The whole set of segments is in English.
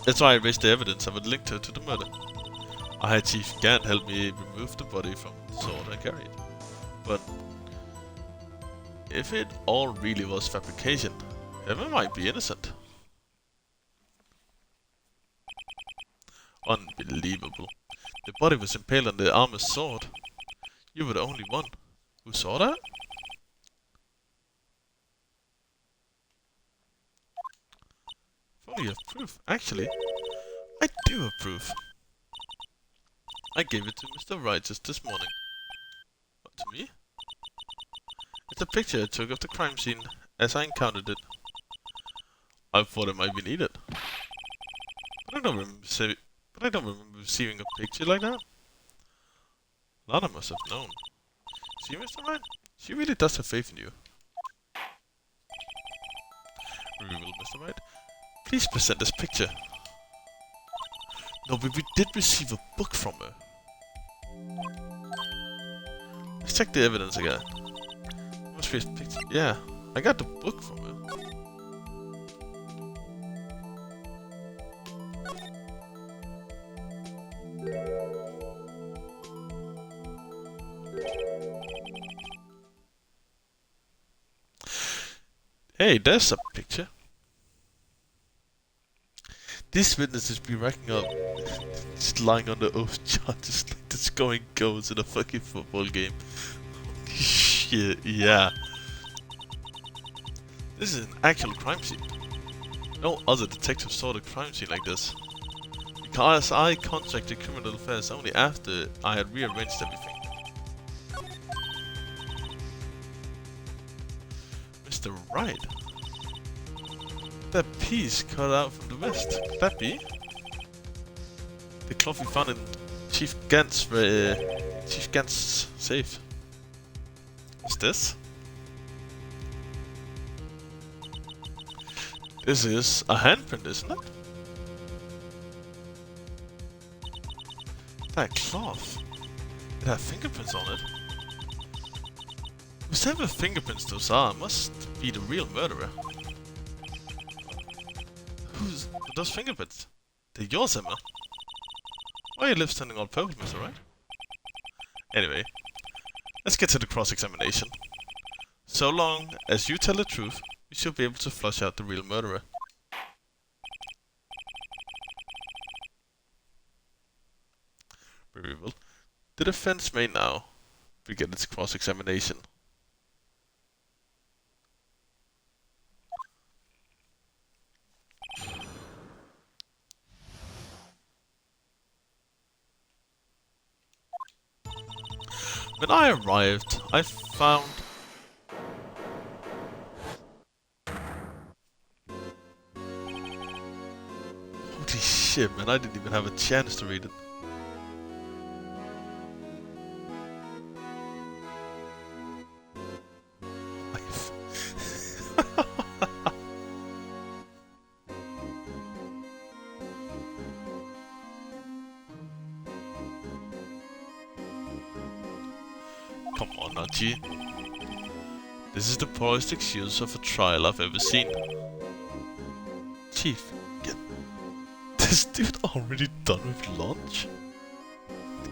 That's why I raised the evidence I would link her to the murder. I had Chief Gant help me remove the body from the sword I carried. But if it all really was fabrication, Emma might be innocent. Unbelievable. The body was impaled on the armor's sword. You were the only one who saw that? If only you have proof. Actually, I do have proof. I gave it to Mr. Righteous this morning. What, to me? It's a picture I took of the crime scene as I encountered it. I thought it might be needed. But I don't remember receiving a picture like that. Lana must have known. See, Mr. Ryan? She really does have faith in you. Very well, Mr. Wright. Please present this picture. No, but we did receive a book from her. Let's check the evidence again. Must be a picture. Yeah, I got the book from her. Hey, there's a picture. These witnesses be racking up, just lying on the oath charges like the scoring goals in a fucking football game. Holy shit, yeah. This is an actual crime scene. No other detective saw the crime scene like this. Because I contacted criminal affairs only after I had rearranged everything. Mr. Wright? That piece cut out from the wrist. Could that be? The cloth we found in Chief Gant's safe. What's this? This is a handprint, isn't it? That cloth. It had fingerprints on it. Whoever fingerprints those are must be the real murderer. Who's those fingerprints? They're yours, Emma. Why are your lips turning all purple, Mr. Wright? Anyway, let's get to the cross-examination. So long as you tell the truth, we should be able to flush out the real murderer. Very well. The defense may now begin its cross-examination. When I arrived, I found... Holy shit, man, I didn't even have a chance to read it. Come on now, G. This is the poorest excuse of a trial I've ever seen. Chief, get this dude already done with lunch?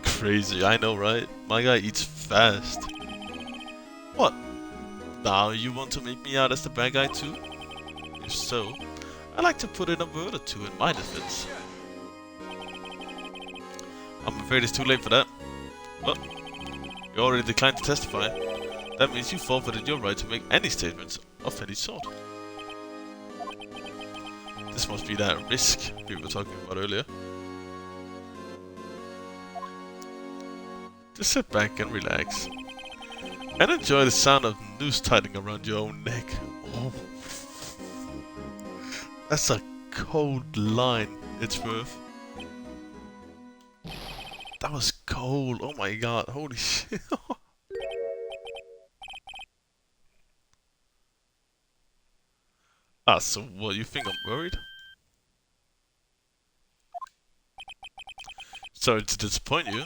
Crazy, I know, right? My guy eats fast. What? Now you want to make me out as the bad guy too? If so, I'd like to put in a word or two in my defense. I'm afraid it's too late for that. But you already declined to testify. That means you forfeited your right to make any statements of any sort. This must be that risk we were talking about earlier. Just sit back and relax. And enjoy the sound of noose tightening around your own neck. Oh. That's a cold line, it's worth. That was cold. Oh my god. Holy shit. Ah, so what, you think I'm worried? Sorry to disappoint you,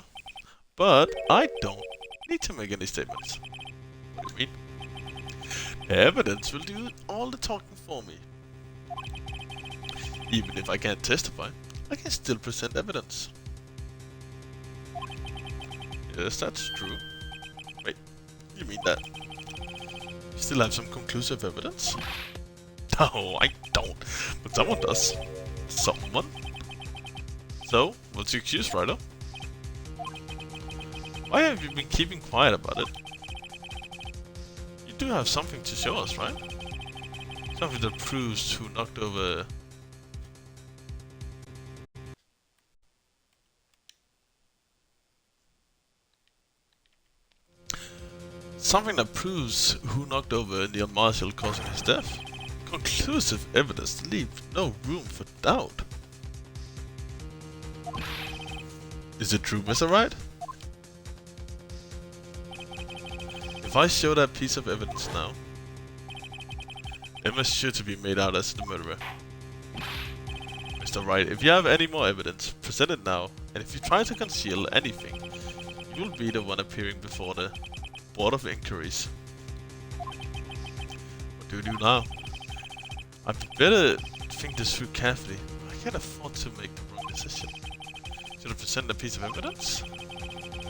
but I don't need to make any statements. What do you mean? Evidence will do all the talking for me. Even if I can't testify, I can still present evidence. Yes, that's true. Wait, you mean that you still have some conclusive evidence? No, I don't. But someone does. Someone? So, what's your excuse, Ryder? Why have you been keeping quiet about it? You do have something to show us, right? Something that proves who knocked over... Something that proves who knocked over Neil Marshall causing his death. Conclusive evidence leaves no room for doubt. Is it true, Mr. Wright? If I show that piece of evidence now, Emma's sure to be made out as the murderer. Mr. Wright, if you have any more evidence, present it now, and if you try to conceal anything, you will be the one appearing before the Board of Inquiries. What do you do now? I'd better think this through carefully. I can't afford to make the wrong decision. Should I present a piece of evidence?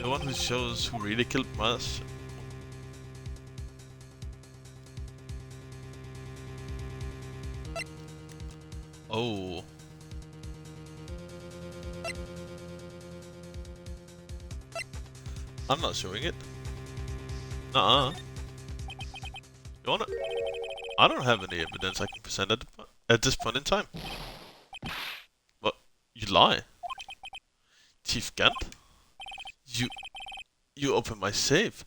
The one who shows who really killed Marsh? Oh. I'm not showing it. Nuh-uh. You wanna? I don't have any evidence I can present at this point in time. What? You lie? Chief Gant? You opened my safe.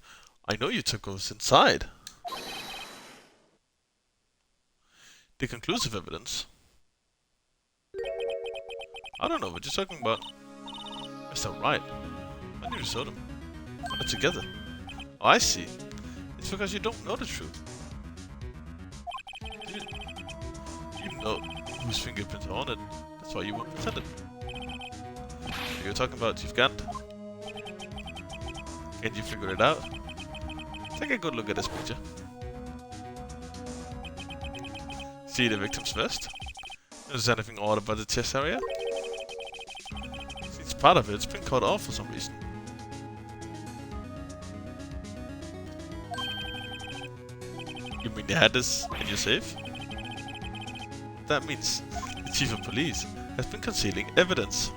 I know you took us inside. The conclusive evidence? I don't know what you're talking about. Mr. Wright, I knew you saw them. They're together. Oh, I see. It's because you don't know the truth. You know whose fingerprints are on it. That's why you won't present it. You're talking about Chief Gant. Can you figure it out? Take a good look at this picture. See the victim's vest? Is anything odd about the chest area? It's part of it. It's been cut off for some reason. You mean they had this in your safe? That means the chief of police has been concealing evidence.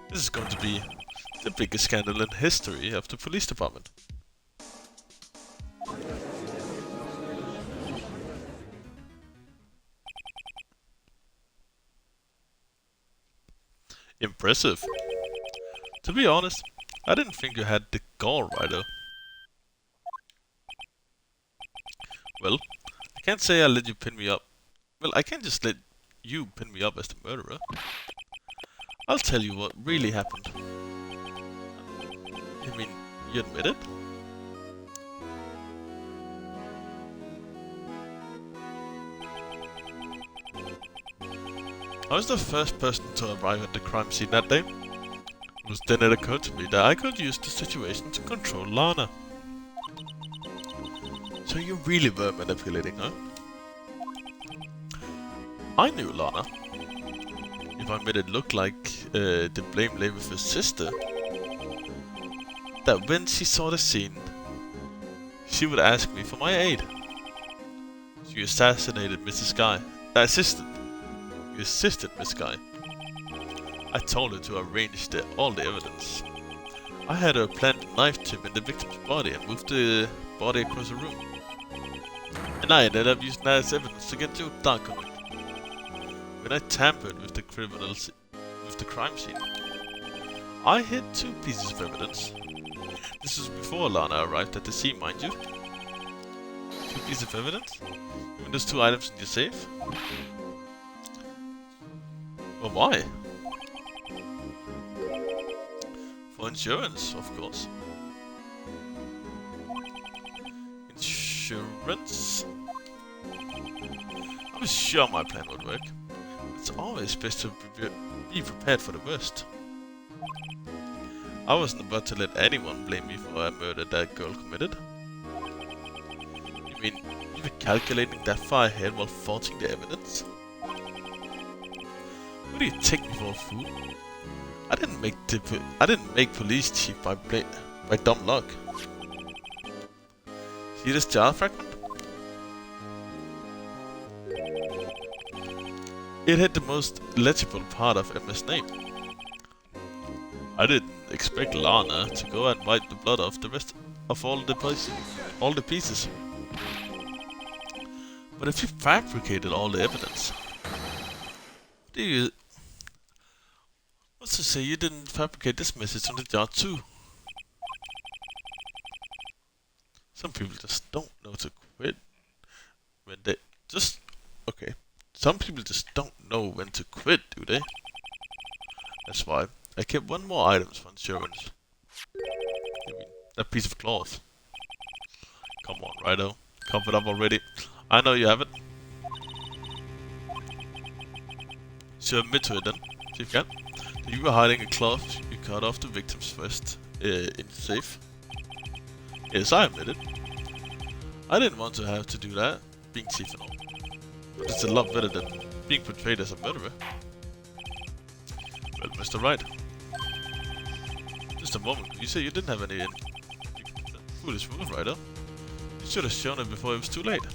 This is going to be the biggest scandal in history of the police department. Impressive. To be honest, I didn't think you had the gall, Ryder. Well, I can't say I'll let you pin me up. Well, I can't just let you pin me up as the murderer. I'll tell you what really happened. You mean, you admit it? I was the first person to arrive at the crime scene that day. It was then it occurred to me that I could use the situation to control Lana. So you really were manipulating her? I knew Lana. If I made it look like the blame lay with her sister, that when she saw the scene, she would ask me for my aid. So you assassinated Mrs. Guy. You assisted Miss Guy. I told her to arrange all the evidence. I had her plant a knife tip in the victim's body and move the body across the room. And I ended up using that as evidence to get Joe Dark on it. When I tampered with the crime scene, I hid 2 pieces of evidence. This was before Lana arrived at the scene, mind you. 2 pieces of evidence? Even those 2 items in your safe? Well, why? For insurance, of course. Insurance? I was sure my plan would work. It's always best to be prepared for the worst. I wasn't about to let anyone blame me for a murder that girl committed. You mean you were calculating that far ahead while forging the evidence? Who do you take me for, fool? I didn't make police chief by dumb luck. See this jar fragment? It had the most legible part of Emma's name. I didn't expect Lana to go and wipe the blood off the rest of all the pieces. But if you fabricated all the evidence, what's to say you didn't fabricate this message on the jar too? Some people just don't know to quit when they Some people just don't know when to quit, do they? That's why I kept one more item for insurance. I mean, that piece of cloth. Come on, Rido. Cover it up already. I know you have it. So admit to it then, see if you can. That you were hiding a cloth you cut off the victim's vest in the safe. Yes, I admit it. I didn't want to have to do that, being chief and all. But it's a lot better than being portrayed as a murderer. Well, Mr. Wright. Just a moment, you said you didn't have any foolish move, Rido. You should have shown it before it was too late.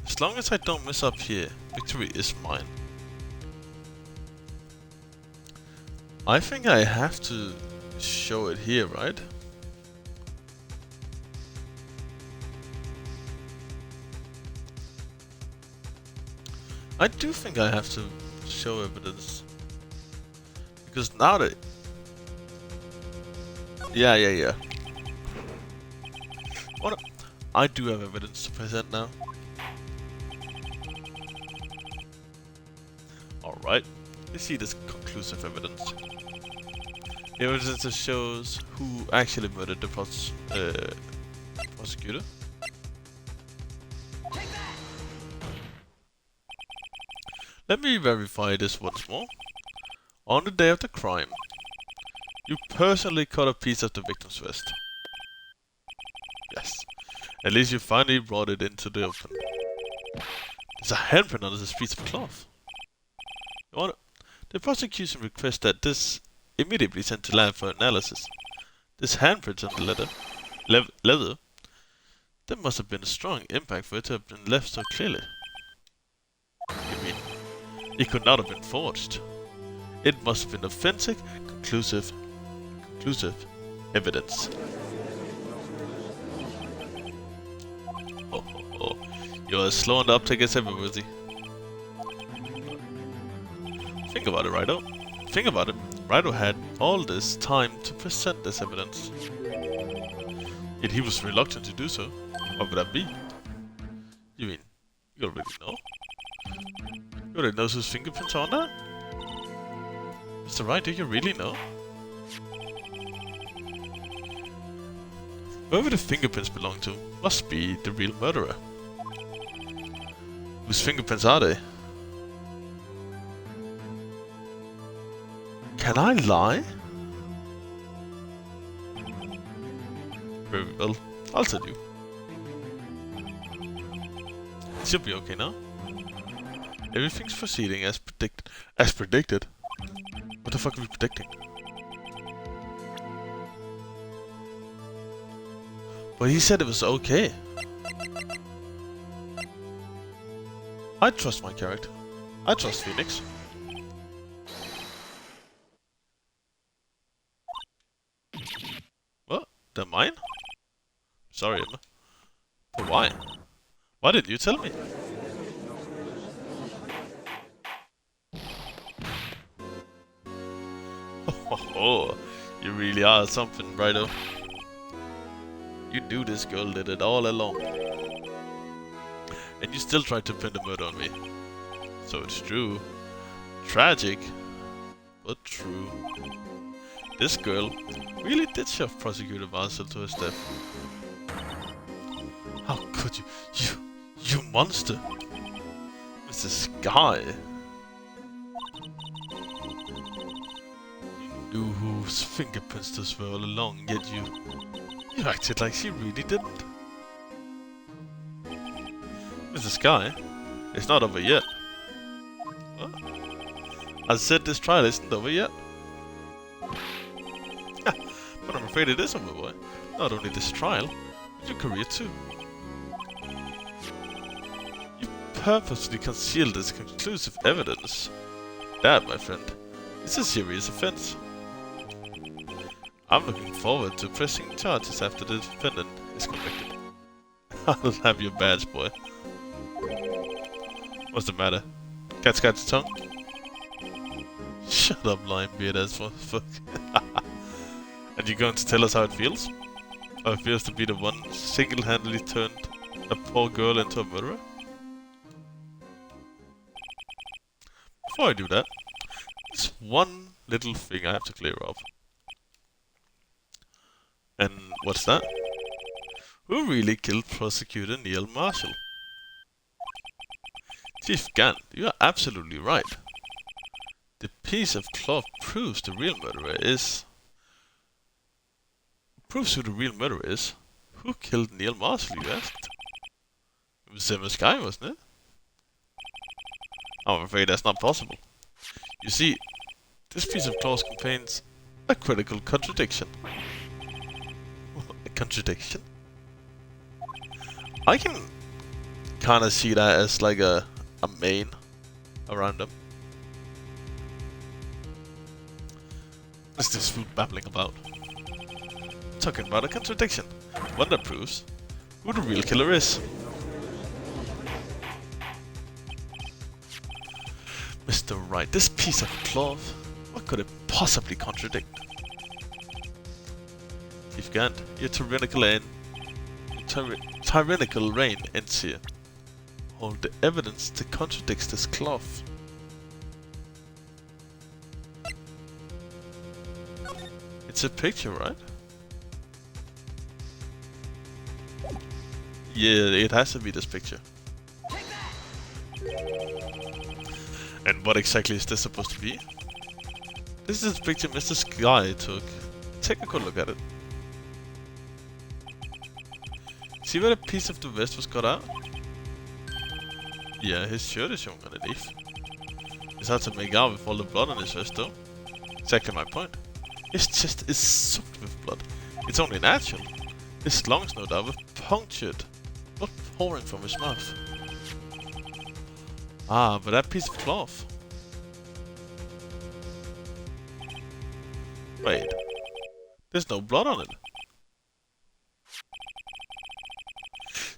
As long as I don't mess up here, victory is mine. I think I have to show it here, right? I do think I have to show evidence. Because now that... Yeah. What? I do have evidence to present now. Alright, let's see this conclusive evidence. The evidence that shows who actually murdered the prosecutor. Let me verify this once more. On the day of the crime, you personally cut a piece of the victim's vest. Yes, at least you finally brought it into the open. There's a handprint on this piece of cloth. The prosecution requests that this immediately sent to lab for analysis. This handprint on the leather, there must have been a strong impact for it to have been left so clearly. You mean, it could not have been forged? It must have been authentic, conclusive evidence. Oh. You're as slow on the uptake as ever, Wizzy. Think about it, Rido. Think about it. Rido had all this time to present this evidence. Yet he was reluctant to do so. What would that be? You mean, you already know? You already know whose fingerprints are on that? Mr. Wright, do you really know? Whoever the fingerprints belong to must be the real murderer. Whose fingerprints are they? Can I lie? Very well, I'll tell you. It should be okay now. Everything's proceeding as predicted. As predicted? What the fuck are we predicting? But he said it was okay. I trust my character. I trust Phoenix. What? They're mine? Sorry, Emma. But why? Why didn't you tell me? Oh, you really are something, Rido. You knew this girl did it all along. And you still tried to pin the murder on me. So it's true. Tragic, but true. This girl really did shove Prosecutor Marcel to his death. How could you? You monster! Mr. Sky! You knew whose fingerprints this were all along, yet you acted like she really didn't. Mr. Sky, it's not over yet. What? I said this trial isn't over yet. But I'm afraid it is over, boy. Not only this trial, but your career too. You purposely concealed this conclusive evidence. That, my friend, is a serious offense. I'm looking forward to pressing charges after the defendant is convicted. I'll have your badge, boy. What's the matter? Cat scratch your tongue? Shut up, lying beard ass fuck. And you going to tell us how it feels? How it feels to be the one single-handedly turned a poor girl into a murderer? Before I do that, there's one little thing I have to clear up. And what's that? Who really killed Prosecutor Neil Marshall? Chief Gant, you are absolutely right. The piece of cloth proves the real murderer is... Proves who the real murderer is. Who killed Neil Marshall, you asked? It was Mr. Sky, wasn't it? I'm afraid that's not possible. You see, this piece of cloth contains a critical contradiction. A contradiction? I can kinda see that as like a main around them. What's this food babbling about? Talking about a contradiction. One that proves who the real killer is. Mr. Wright, this piece of cloth, what could it possibly contradict? Chief Gant, your tyrannical reign ends here. All the evidence that contradicts this cloth. It's a picture, right? Yeah, it has to be this picture. And what exactly is this supposed to be? This is the picture Mr. Sky took. Take a good look at it. See where a piece of the vest was cut out? Yeah, his shirt is showing underneath. It's hard to make out with all the blood on his vest though. Exactly my point. His chest is soaked with blood. It's only natural. His lungs, no doubt, were punctured. Blood pouring from his mouth. Ah, but that piece of cloth. Wait. There's no blood on it.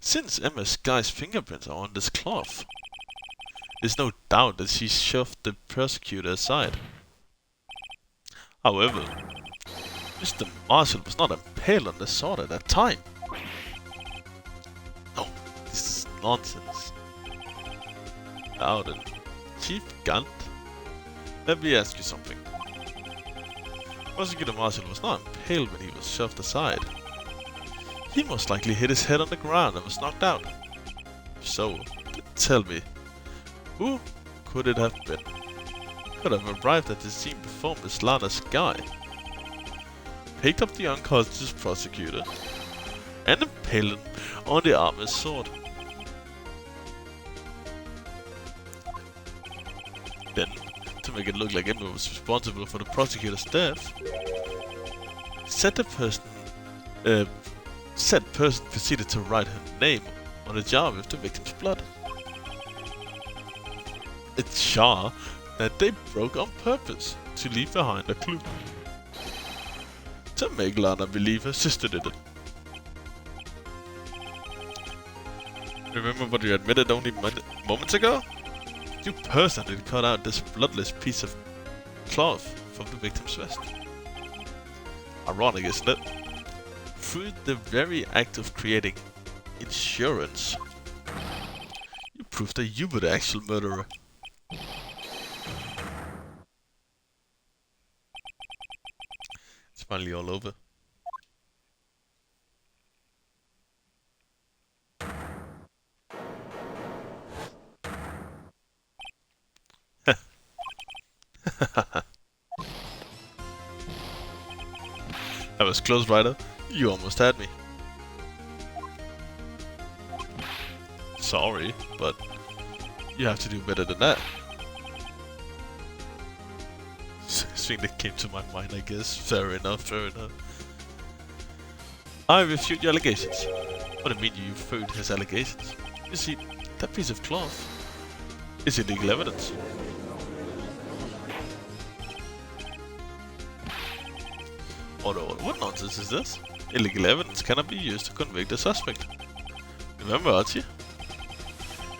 Since Emma Sky's fingerprints are on this cloth, there's no doubt that she shoved the prosecutor aside. However, Mr. Marshall was not impaled on the sword at that time. No, this is nonsense. Now then, Chief Gant, let me ask you something. Prosecutor Marshall was not impaled when he was shoved aside. He most likely hit his head on the ground and was knocked out. So, tell me, who could it have been? Could have arrived at the scene before Miss Lana Sky, picked up the unconscious prosecutor, and impaled him on the armor's sword. Then, to make it look like Emma was responsible for the prosecutor's death, said person proceeded to write her name on a jar with the victim's blood. A jar that they broke on purpose to leave behind a clue. To make Lana believe her sister did it. Remember what you admitted only moments ago? You personally cut out this bloodless piece of cloth from the victim's vest. Ironic, isn't it? Through the very act of creating insurance, you proved that you were the actual murderer. It's finally all over. That was close, Ryder. You almost had me. Sorry, but you have to do better than that. Thing that came to my mind, I guess. Fair enough, fair enough. I refute your allegations. What do you mean you refute his allegations? You see, that piece of cloth is illegal evidence. What nonsense is this? Illegal evidence cannot be used to convict a suspect. Remember, Archie?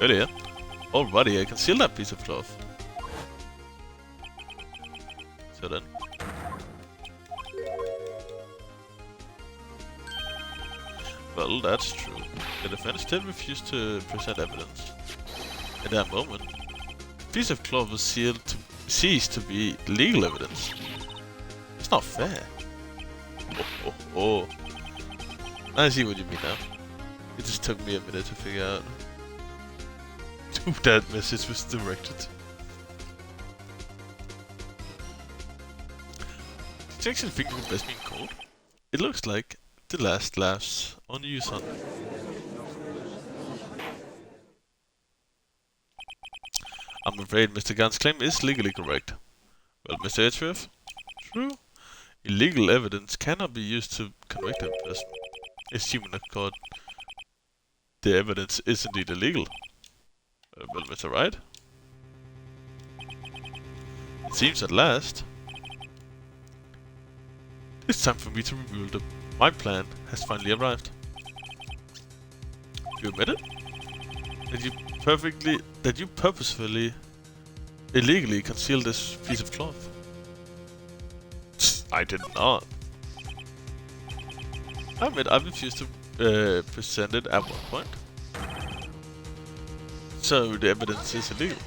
Earlier, already I concealed that piece of cloth. So then... Well, that's true. The defense still refused to present evidence. At that moment, the piece of cloth was ceased to be legal evidence. It's not fair. Oh. I see what you mean now. It just took me a minute to figure out who that message was directed. Detection fingerprint has been called. It looks like the last laughs on you, son. I'm afraid Mr. Gunn's claim is legally correct. Well, Mr. Edgeworth? True. Illegal evidence cannot be used to convict a person, assuming that the evidence is indeed illegal. Well, Mr. Wright? It seems at last it's time for me to reveal that my plan has finally arrived. You admit it? That you purposefully, illegally concealed this piece of cloth? I did not. I admit I refused to present it at one point. So the evidence is illegal.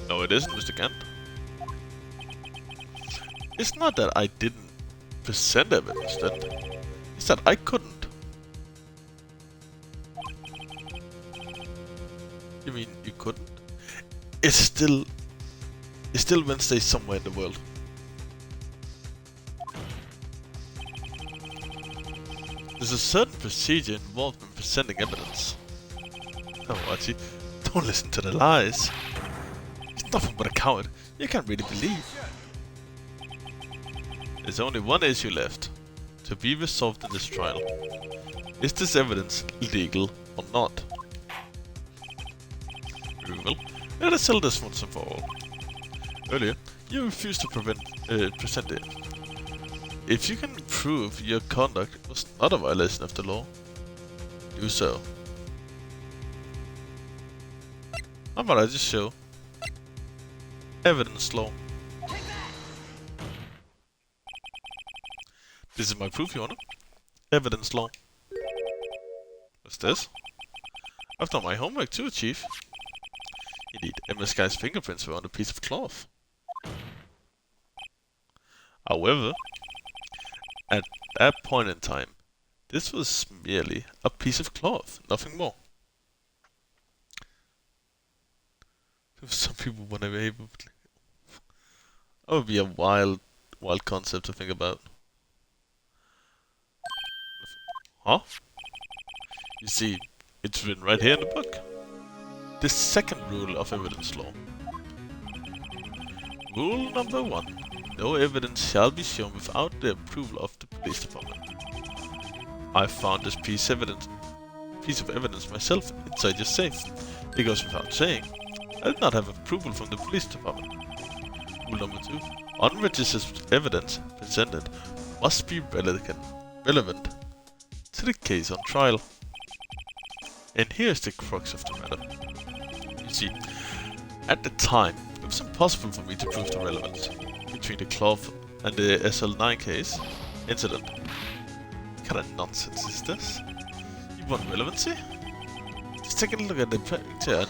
No, it isn't, Mr. Kent. It's not that I didn't present evidence, it's that I couldn't. You mean you couldn't? It's still Wednesday somewhere in the world. There's a certain procedure involved in presenting evidence. Oh, Archie, don't listen to the lies. He's nothing but a coward. You can't really believe. There's only one issue left to be resolved in this trial. Is this evidence legal or not? Well, let us settle this once and for all. Earlier, you refused to present it. If you can prove your conduct was not a violation of the law, do so. How about I just show evidence law? This is my proof, Your Honor. Evidence law. What's this? I've done my homework too, Chief. Indeed, Emma's guy's fingerprints were on a piece of cloth. However, at that point in time, this was merely a piece of cloth, nothing more. Some people want to be able to... That would be a wild concept to think about. Huh? You see, it's written right here in the book. The second rule of evidence law. Rule number 1. No evidence shall be shown without the approval of the police department. I found this piece of evidence myself inside your safe. It goes without saying. I did not have approval from the police department. Rule number 2. Unregistered evidence presented must be relevant to the case on trial. And here's the crux of the matter. You see, at the time, it was impossible for me to prove the relevance between the cloth and the SL9 case incident. What kind of nonsense is this? You want relevancy? Just take a look at the picture.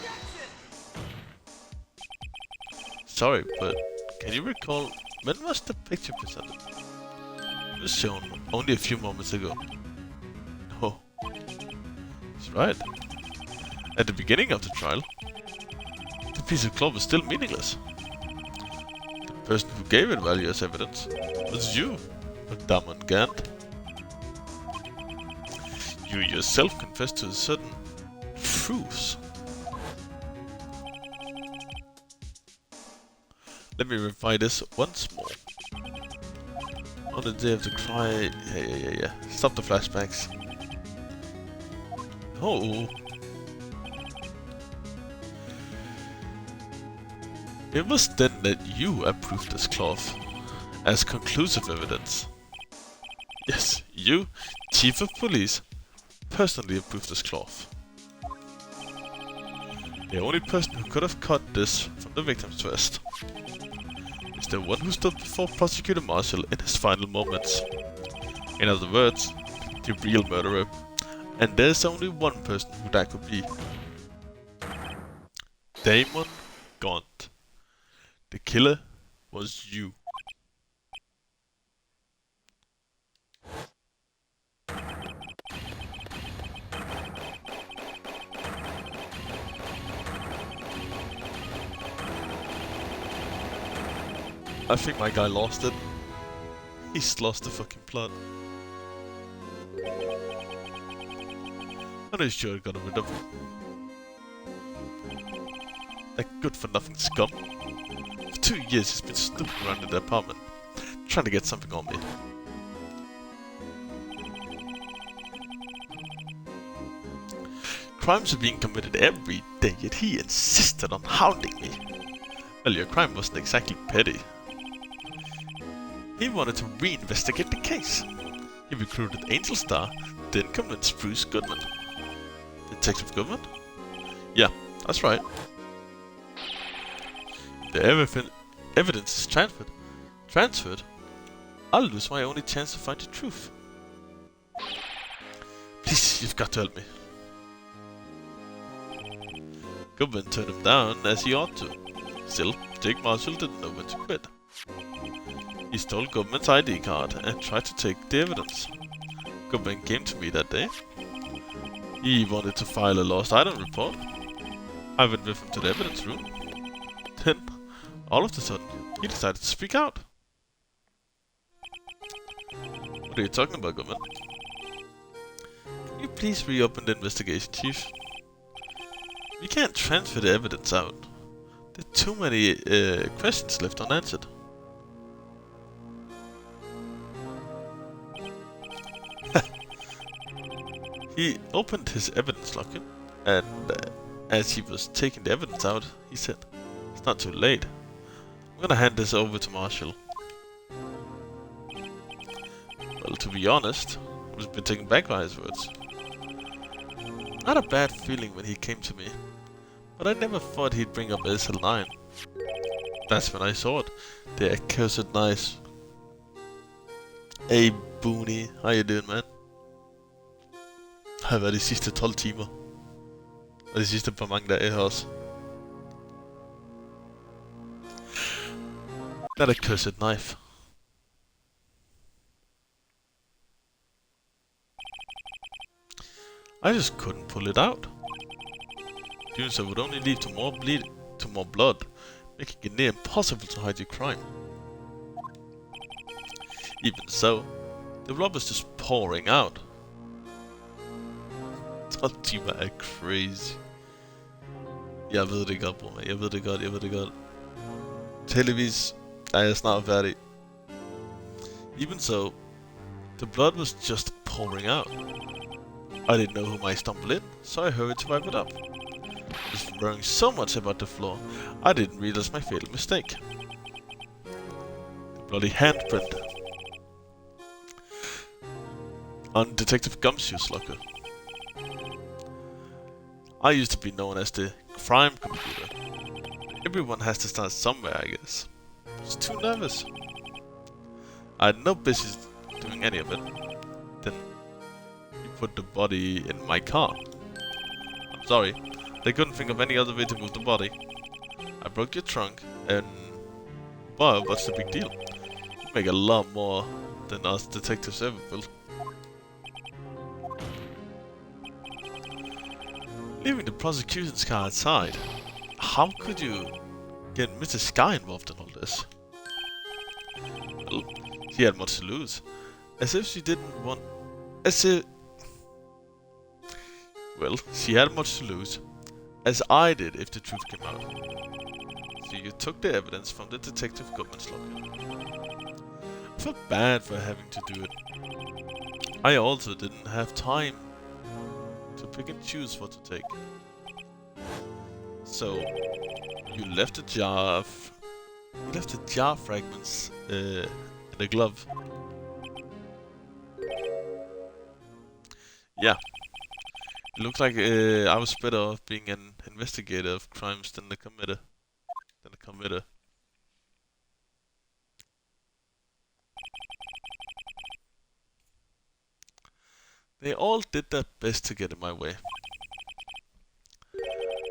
Sorry, but can you recall when was the picture presented? It was shown only a few moments ago. No. That's right. At the beginning of the trial, the piece of cloth was still meaningless. The person who gave it value as evidence was you, Madame Gant. You yourself confessed to certain truths. Let me revise this once more. On the day of the cry... Yeah. Stop the flashbacks. No. It was then that you approved this cloth as conclusive evidence. Yes, you, Chief of Police, personally approved this cloth. The only person who could have cut this from the victim's vest is the one who stood before Prosecutor Marshall in his final moments. In other words, the real murderer. And there's only one person who that could be. Damon Gaunt. The killer was you. I think my guy lost it. He's lost the fucking plot. I'm not sure I got rid of him. That good-for-nothing scum. For 2 years he's been snooping around in the apartment, trying to get something on me. Crimes are being committed every day, yet he insisted on hounding me. Well, your crime wasn't exactly petty. He wanted to reinvestigate the case. He recruited Angel Star, then convinced Bruce Goodman. Detective Goodman? Yeah, that's right. The evidence is transferred, I'll lose my only chance to find the truth. Please, you've got to help me. Goodman turned him down as he ought to. Still, Jake Marshall didn't know when to quit. He stole Goodman's ID card and tried to take the evidence. Goodman came to me that day. He wanted to file a lost item report. I went with him to the evidence room. Then, all of a sudden, he decided to speak out. What are you talking about, Goodman? Can you please reopen the investigation, Chief? We can't transfer the evidence out. There are too many questions left unanswered. He opened his evidence locker, and as he was taking the evidence out, he said, "It's not too late. I'm gonna hand this over to Marshall." Well, to be honest, I was a bit taken back by his words. I had a bad feeling when he came to me, but I never thought he'd bring up SL9. That's when I saw it. The accursed nice. Hey Booney, how you doing, man? Har været de sidste 12 timer. Og de sidste par mange dage også. That accursed knife. I just couldn't pull it out. Doing so would only lead to more blood, making it near impossible to hide your crime. Even so, the blood was just pouring out. 12 timer er crazy. Jeg ved det godt, bror. Jeg ved det godt. Heldigvis er jeg snart færdig. Even so, the blood was just pouring out. I didn't know who might stumble in, so I hurried to wipe it up. I was worrying so much about the floor, I didn't realize my fatal mistake. The bloody handprint on Detective Gumshoe's locker. I used to be known as the crime computer. Everyone has to start somewhere, I guess. I was too nervous. I had no business doing any of it. Then you put the body in my car. I'm sorry, they couldn't think of any other way to move the body. I broke your trunk and... well, what's the big deal? You make a lot more than us detectives ever will. Leaving the prosecution's car outside, how could you get Mrs. Sky involved in all this? Well, she had much to lose. As if she didn't want... Well, she had much to lose, as I did if the truth came out. So you took the evidence from the detective government's locker. I felt bad for having to do it. I also didn't have time to pick and choose what to take. So you left the jar fragments in the glove. Yeah, it looks like I was better off being an investigator of crimes than the committer. They all did their best to get in my way.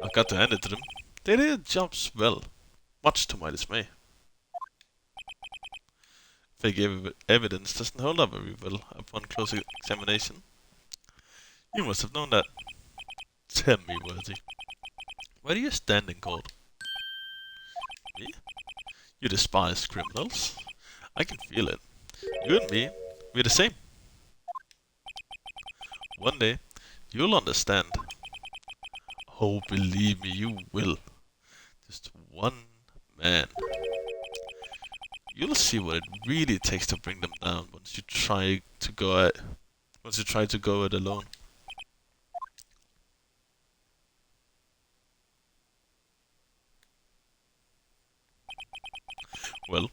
I've got to hand it to them. They did their jobs well, much to my dismay. Fake evidence doesn't hold up very well upon close examination. You must have known that. Tell me, Worthy. Where do you stand in court? Me? You despise criminals. I can feel it. You and me, we're the same. One day, you'll understand. Oh, believe me, you will. Just one man. You'll see what it really takes to bring them down once you try to go it alone. Well,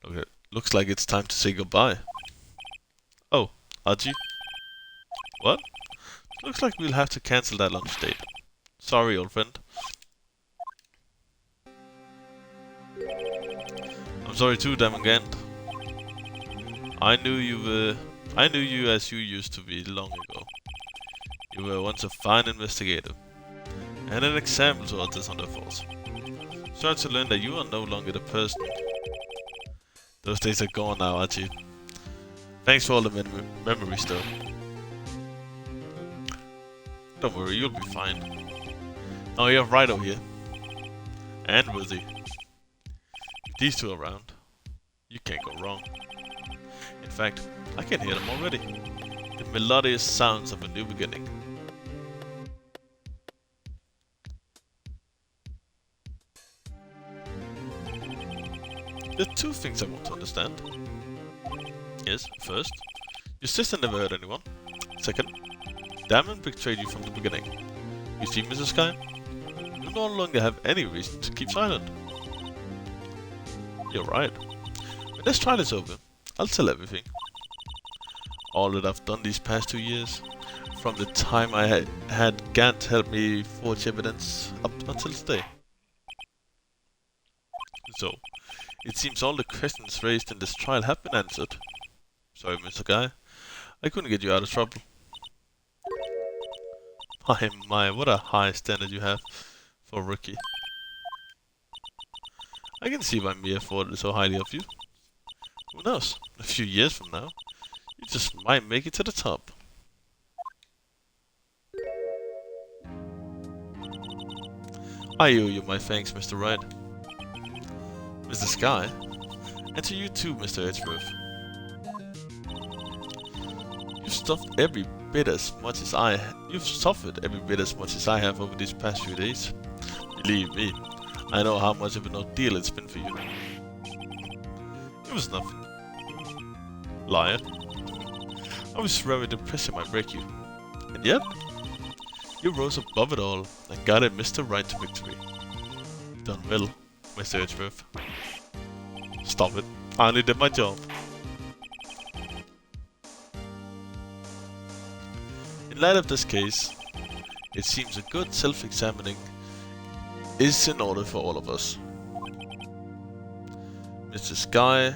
okay, looks like it's time to say goodbye. Oh, Aji? What? Looks like we'll have to cancel that lunch date. Sorry, old friend. I'm sorry too, Damangant. I knew you as you used to be long ago. You were once a fine investigator, and an example to others on the force. Sorry to learn that you are no longer the person. Those days are gone now, Archie. Thanks for all the memories, though. Don't worry, you'll be fine. Oh, you have Rido here. And Worthy. With these two around, you can't go wrong. In fact, I can hear them already. The melodious sounds of a new beginning. There are two things I want to understand. Yes, first, your sister never hurt anyone. Second, Damon betrayed you from the beginning. You see, Mrs. Sky? You no longer have any reason to keep silent. You're right. When this trial is over, I'll tell everything. All that I've done these past 2 years, from the time I had Gant help me forge evidence up until today. So, it seems all the questions raised in this trial have been answered. Sorry, Mr. Guy. I couldn't get you out of trouble. My, what a high standard you have for a rookie. I can see why Mia thought so highly of you. Who knows? A few years from now, you just might make it to the top. I owe you my thanks, Mr. Wright. Mr. Sky, and to you too, Mr. Edgeworth. You've suffered every bit as much as I have over these past few days. Believe me, I know how much of an ordeal it's been for you. It was nothing. Liar. I was worried the pressure might break you. And yet, you rose above it all and guided Mr. Right to victory. Done well, Mr. Edgeworth. Stop it. I only did my job. In light of this case, it seems a good self-examining is in order for all of us. Mr. Sky...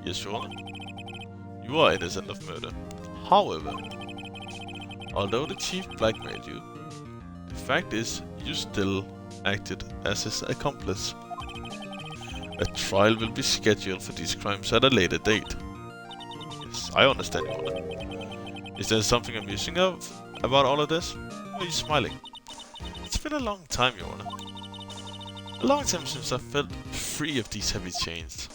Yes, Your Honor. You are innocent of murder. However, although the chief blackmailed you, the fact is you still acted as his accomplice. A trial will be scheduled for these crimes at a later date. Yes, I understand, Your Honor. Is there something amusing about all of this? Why are you smiling? It's been a long time, Your Honor. A long time since I felt free of these heavy chains.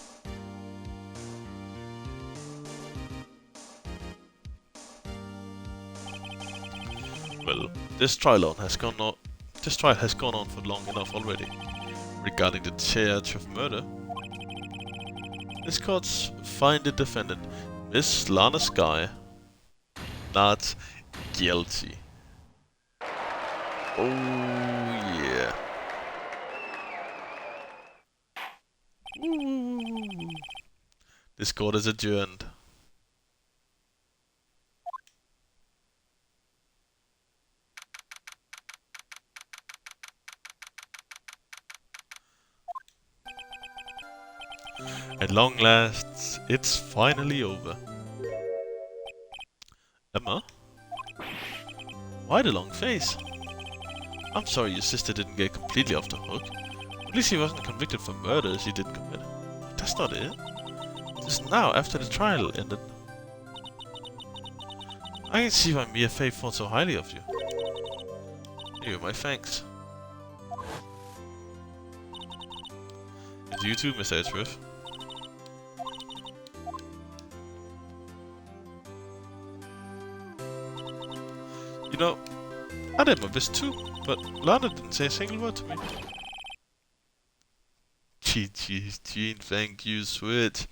Well, this trial has gone on for long enough already. Regarding the charge of murder, this court's find the defendant, Miss Lana Sky, not guilty. Oh yeah. Ooh. This court is adjourned. At long last, it's finally over. Emma? Why the long face? I'm sorry your sister didn't get completely off the hook. At least he wasn't convicted for murder she did commit. But that's not it. Just now, after the trial ended. I can see why Mia Fey thought so highly of you. Here are my thanks. And you too, Mr. Edgeworth. You know, I did my best too, but Lana didn't say a single word to me. Gee, thank you, sweet.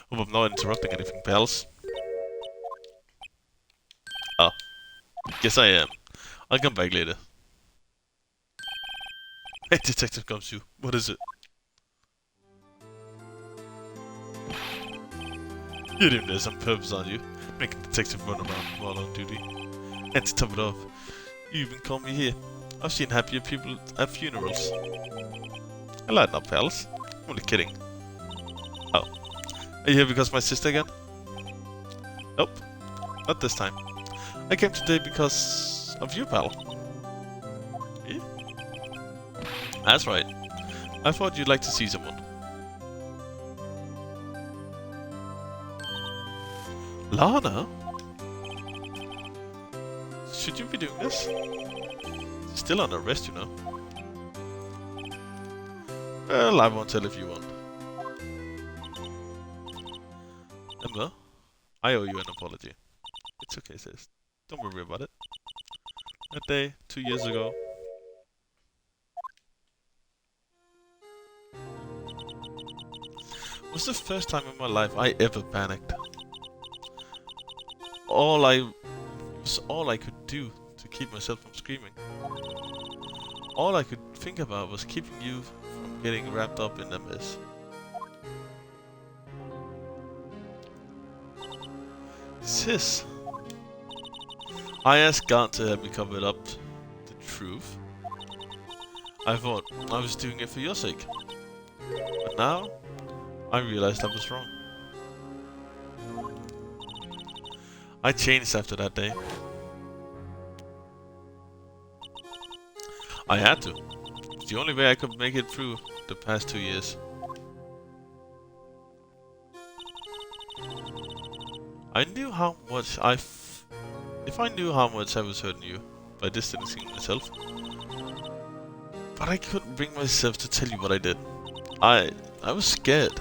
Hope I'm not interrupting anything, pals. Ah, guess I am. I'll come back later. Hey, Detective Gumshoe, what is it? You're doing this on purpose, aren't you? Making Detective run around while on duty. And to top it off, you even call me here. I've seen happier people at funerals. I lighten up, pals. I'm only kidding. Oh. Are you here because of my sister again? Nope. Not this time. I came today because of you, pal. Me? That's right. I thought you'd like to see someone. Lana? Should you be doing this? Still under arrest, you know. Well, I won't tell if you won't. Emma, I owe you an apology. It's okay, sis. Don't worry about it. That day, 2 years ago. Was the first time in my life I ever panicked. All I could do to keep myself from screaming. All I could think about was keeping you from getting wrapped up in the mess. Sis, I asked God to help me cover up the truth. I thought I was doing it for your sake. But now, I realized I was wrong. I changed after that day. I had to. It's the only way I could make it through the past 2 years. I knew how much if I knew how much I was hurting you by distancing myself. But I couldn't bring myself to tell you what I did. I was scared.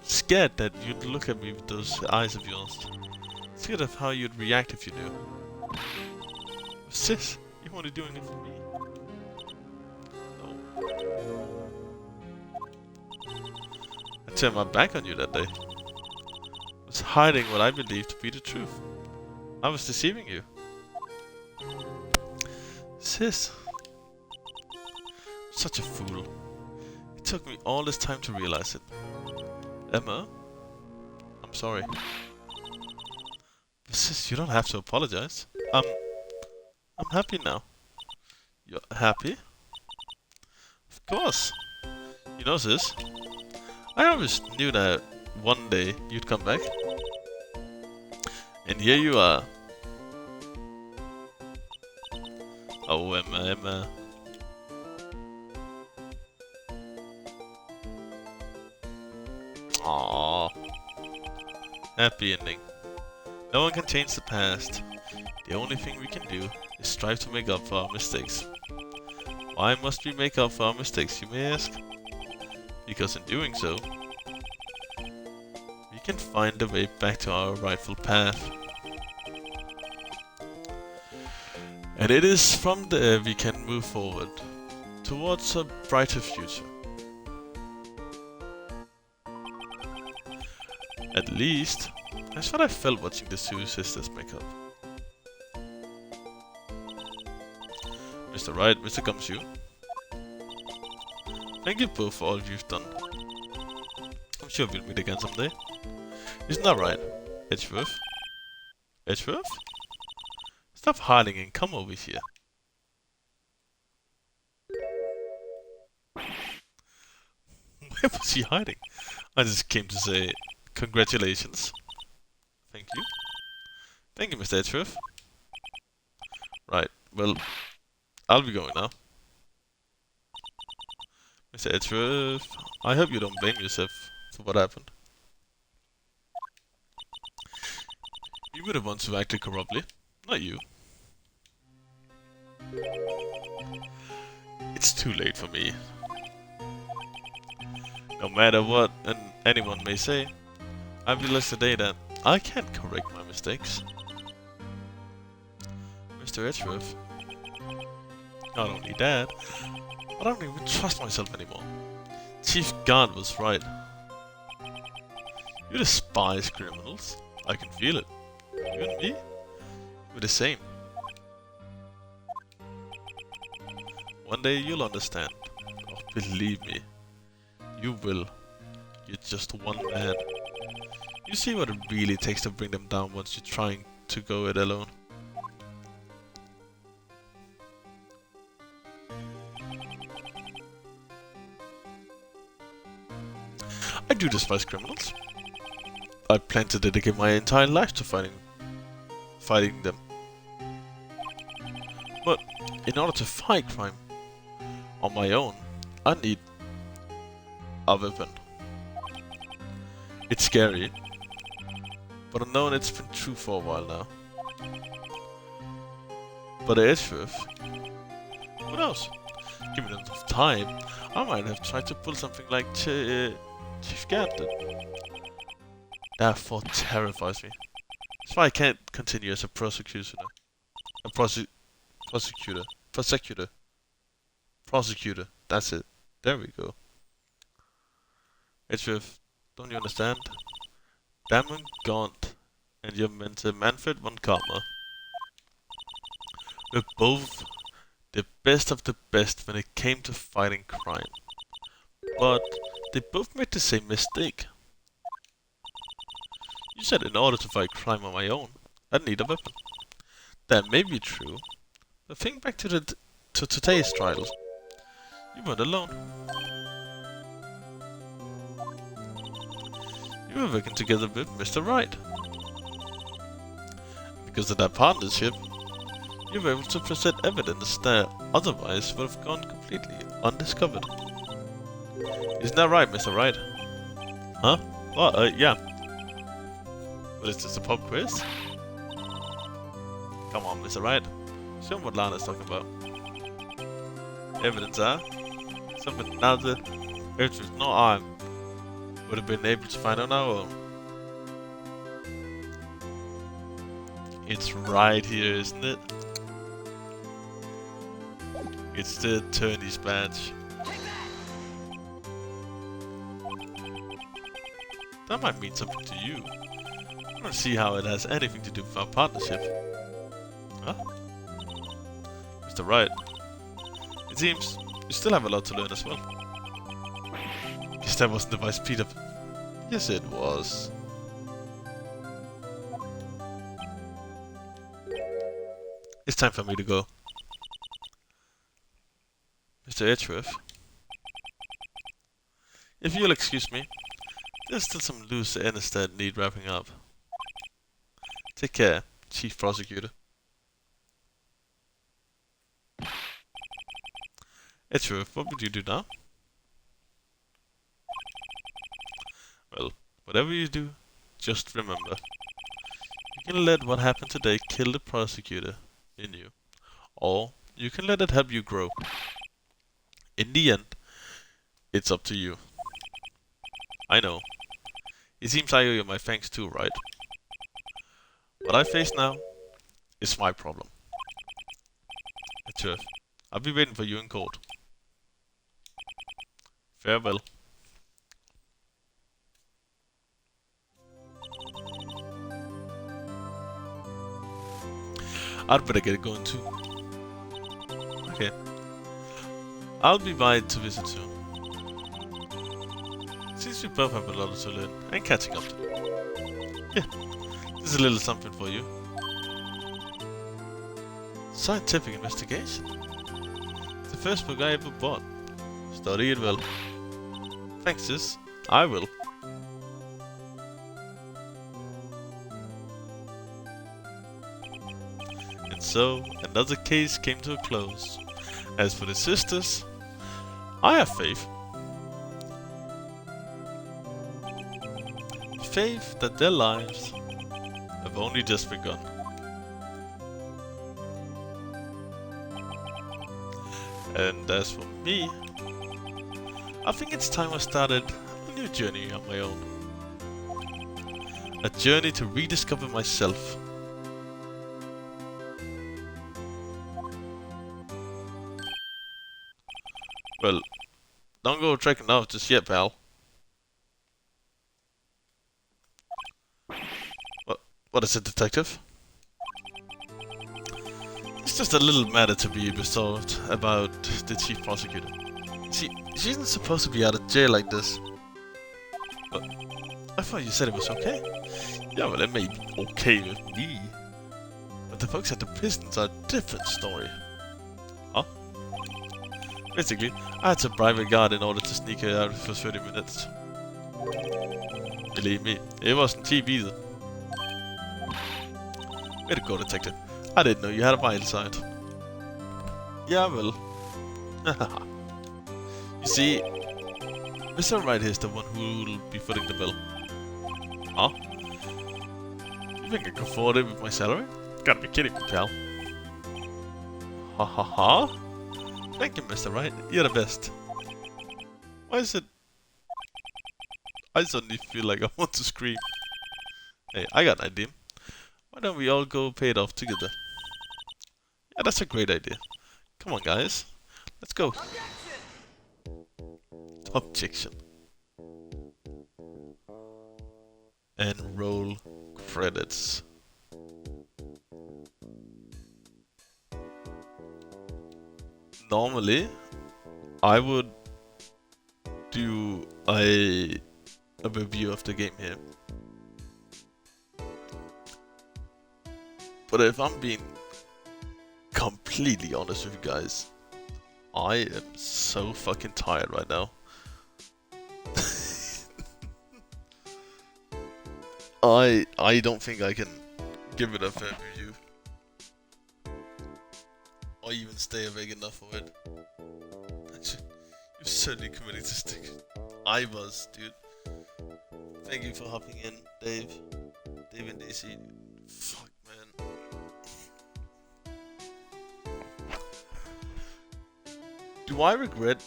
Scared that you'd look at me with those eyes of yours. Scared of how you'd react if you knew. Sis, you're only doing it for me. No. I turned my back on you that day. I was hiding what I believed to be the truth. I was deceiving you. Sis. I'm such a fool. It took me all this time to realize it. Emma, I'm sorry. But sis, you don't have to apologize. I'm happy now. You're happy? Of course. You know, sis, I always knew that one day you'd come back. And here you are. Oh, Emma. Aww. Happy ending. No one can change the past. The only thing we can do is strive to make up for our mistakes. Why must we make up for our mistakes, you may ask? Because in doing so, we can find a way back to our rightful path. And it is from there we can move forward towards a brighter future. At least, that's what I felt watching the two sisters make up. Mr. Wright, Mr. Gumshoe. Thank you both for all you've done. I'm sure we'll meet again someday. Isn't that right, Edgeworth? Edgeworth? Stop hiding and come over here. Where was he hiding? I just came to say congratulations. Thank you. Thank you, Mr. Edgeworth. Right, well, I'll be going now. Mr. Edgeworth, I hope you don't blame yourself for what happened. You were the ones who acted corruptly, not you. It's too late for me. No matter what anyone may say, I realized today that I can't correct my mistakes. Mr. Edgeworth, not only that, I don't even trust myself anymore. Chief Guard was right. You despise criminals. I can feel it. You and me? We're the same. One day you'll understand. Oh, believe me. You will. You're just one man. You see what it really takes to bring them down once you're trying to go it alone. I do despise criminals. I plan to dedicate my entire life to fighting them. But in order to fight crime on my own, I need a weapon. It's scary, but I've known it's been true for a while now. But Edgeworth, who knows? Given enough time, I might have tried to pull something like Chief Gampton. That thought terrifies me. That's why I can't continue as a prosecutor. Prosecutor. That's it. There we go. Edgeworth, don't you understand? Damon Gaunt and your mentor Manfred von Karma. We're both the best of the best when it came to fighting crime. But they both made the same mistake. You said in order to fight crime on my own, I'd need a weapon. That may be true, but think back to today's trials. You weren't alone. You were working together with Mr. Wright. Because of that partnership, you were able to present evidence that otherwise would have gone completely undiscovered. Isn't that right, Mr. Wright? Huh? Oh, yeah. What is this, a pub quiz? Come on, Mr. Wright. Show him what Lana's talking about. Evidence, huh? Something now that Edgeworth no I would have been able to find on our own. It's right here, isn't it? It's the attorney's badge. That might mean something to you. I don't see how it has anything to do with our partnership. Huh? Mr. Wright. It seems you still have a lot to learn as well. Guess that wasn't the Vice Peter. Yes, it was. It's time for me to go. Mr. Edgeworth. If you'll excuse me, there's still some loose ends that need wrapping up. Take care, Chief Prosecutor. Edgeworth, what would you do now? Well, whatever you do, just remember. You can let what happened today kill the prosecutor in you. Or you can let it help you grow. In the end, it's up to you. I know. It seems I owe you my thanks too, right? What I face now is my problem. Turf. I'll be waiting for you in court. Farewell. I'd better get going too. Okay. I'll be by to visit soon. Since we both have a lot to learn and catching up to. Yeah, there's a little something for you. Scientific investigation. The first book I ever bought. Study it well. Thanks, sis. I will. And so, another case came to a close. As for the sisters, I have faith. Faith that their lives have only just begun. And as for me, I think it's time I started a new journey on my own. A journey to rediscover myself. Well, don't go trekking off just yet, pal. What is it, detective? It's just a little matter to be resolved about the chief prosecutor. She isn't supposed to be out of jail like this. But I thought you said it was okay. Yeah, well, it may be okay with me. But the folks at the prisons are a different story. Huh? Basically, I had to bribe a guard in order to sneak her out for 30 minutes. Believe me, it wasn't cheap either. Way to go, detective. I didn't know you had a vital side. Yeah, well. You see, Mr. Right here is the one who will be footing the bill. Huh? You think I can afford it with my salary? Gotta be kidding me, pal. Ha ha ha. Thank you, Mr. Right. You're the best. Why is it... I suddenly feel like I want to scream. Hey, I got an idea. Why don't we all go pay it off together? Yeah, that's a great idea. Come on, guys. Let's go. Objection. And roll credits. Normally, I would do a review of the game here. But if I'm being completely honest with you guys, I am so fucking tired right now. I don't think I can give it a fair review. Or even stay awake enough for it. You've certainly committed to stick. I was, dude. Thank you for hopping in, Dave. Dave and Daisy. Fuck, man. Do I regret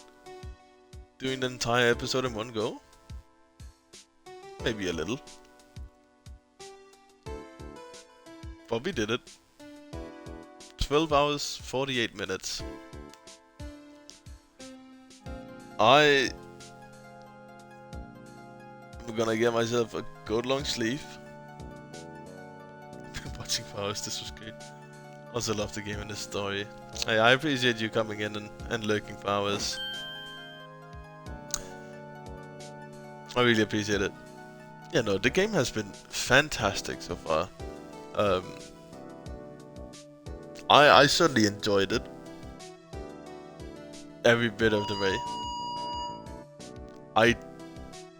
doing the entire episode in one go? Maybe a little. Probably did it. 12 hours, 48 minutes. I'm gonna get myself a good long sleep. Watching for hours, this was great. Also love the game and the story. Hey, I appreciate you coming in and lurking for hours. I really appreciate it. Yeah, no, the game has been fantastic so far. I certainly enjoyed it. Every bit of the way. I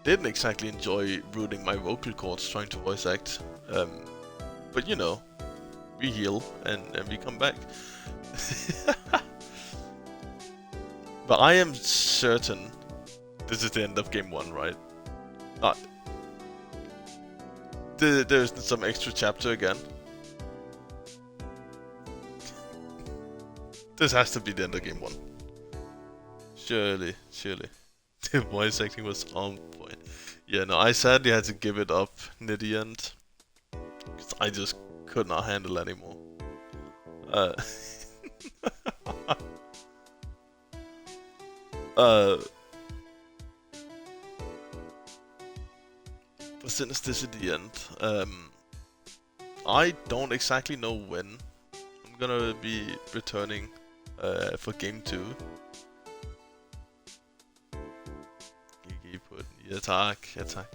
didn't exactly enjoy ruining my vocal cords trying to voice act. But you know, we heal and we come back. But I am certain this is the end of game 1, right? There's some extra chapter again. This has to be the end of game 1. Surely. The voice acting was on point. Yeah, no, I sadly had to give it up near the end. Because I just could not handle anymore. Uh, but since this is the end, I don't exactly know when I'm gonna be returning for game 2. Ja tak, ja tak.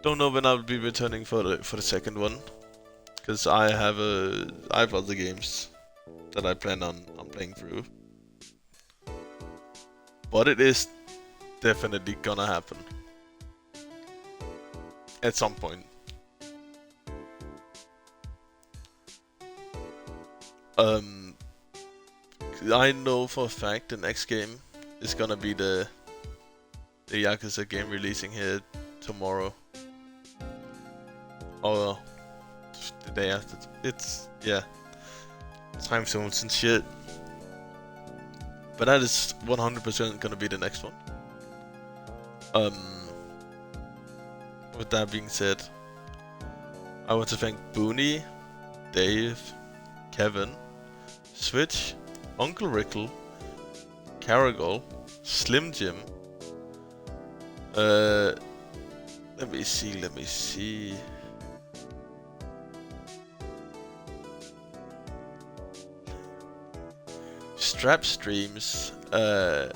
Don't know when I'll be returning for the second one, because I have other games that I plan on playing through. But it is definitely gonna happen at some point. I know for a fact the next game is gonna be the Yakuza game releasing here tomorrow. Or the day after. It's, yeah, time zones and shit. But that is 100% gonna be the next one. With that being said, I want to thank Booney, Dave, Kevin, Switch, Uncle Rickle, Caragol, Slim Jim. Let me see. Strap Streams. There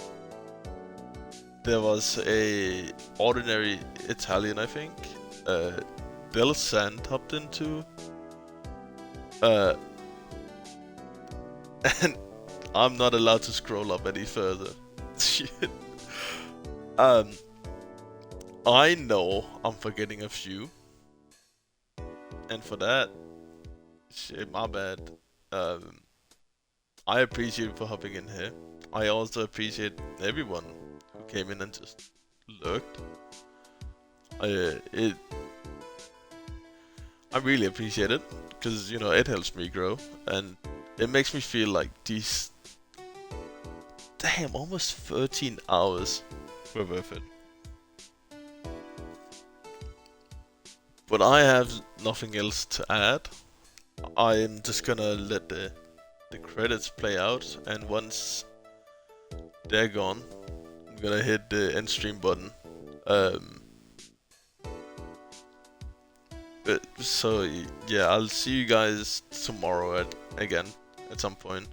was a ordinary Italian, I think. Bill Sand hopped into. And I'm not allowed to scroll up any further. Shit. I know I'm forgetting a few. And for that, shit, my bad. I appreciate you for hopping in here. I also appreciate everyone who came in and just lurked. I really appreciate it, because, you know, it helps me grow, and it makes me feel like these, damn, almost 13 hours were worth it. But I have nothing else to add. I am just gonna let the credits play out, and once they're gone, I'm gonna hit the end stream button. So yeah, I'll see you guys tomorrow again at some point.